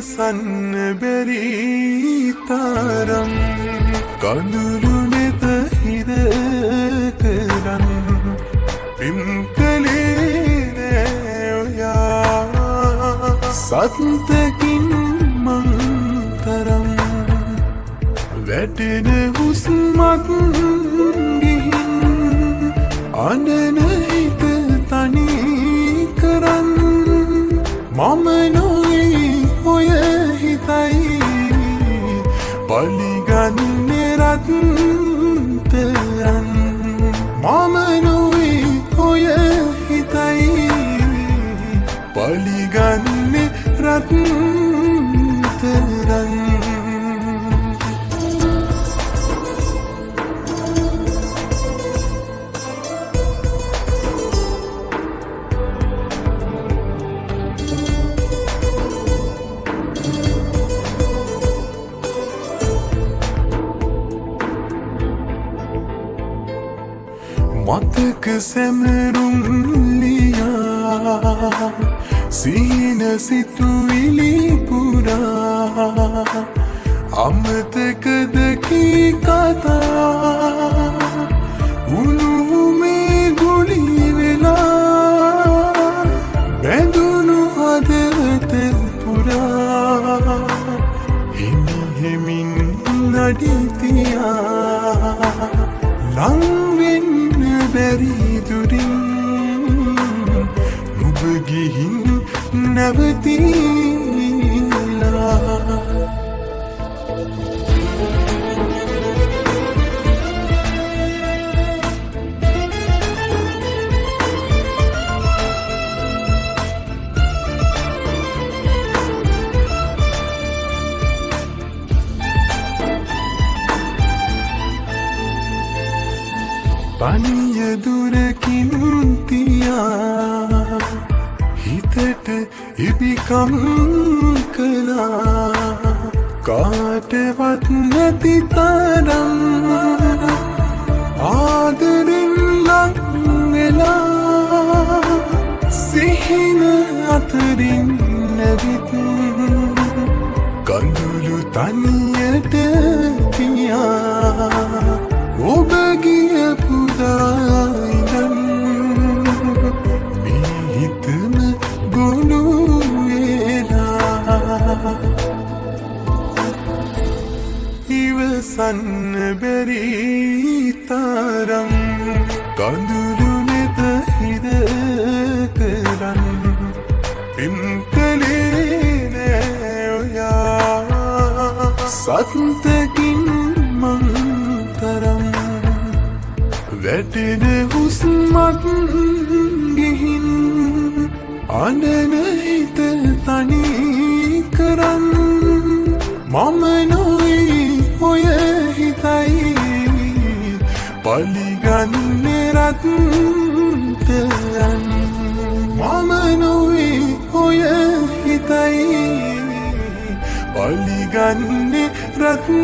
ඉවසන්න බැරි තරම් කඳුළු නෙත හිර කරන් පින් කළේ නෑ ඔයා සත්තකින් මං තරම් වැටෙන හුස්මක් ගිහින් අඬන හිත තනි කරන් මම නොයි ඔය හිතයි පලිගන්නේ රත්තරන් මම නොයි ඔය හිතයි පලිගන්නේ රත්තරන් මතක සැමරුම් ලියා සිහින සිතුවිලි පුරා අමතකද කී කතා උණුහුමේ ගුලි වෙලා බැඳුණු හදවත පුරා හිමි හිමින් නඩිතියා ලංවෙන්න බැරි දුරින් නුඹ ගිහින් නැවතිලා පනිය දුරකින් තියා හිතට ඉබිකම් කළා කාටවත් නැති තරම් ආදරෙන් ලං වෙලා සිහින අතරින් නැවිත් කඳුළු තනියට තියා ඔබ ගියපු දායිනම් මේ හිතම ගොනු වෙලා ඉවසන්න බැරි තරම් කඳුළු නෙත හිර කරන් පින් කළේ නෑ ඔයා සත්තකින් මං තරම් වැටෙන හුස්මක් ගිහින් අඬන හිත තනි කරන් මම නොයි ඔය හිතයි පලිගන්නේ රත්තරන් මම නොයි ඔය හිතයි පලිගන්නේ රත්තරන්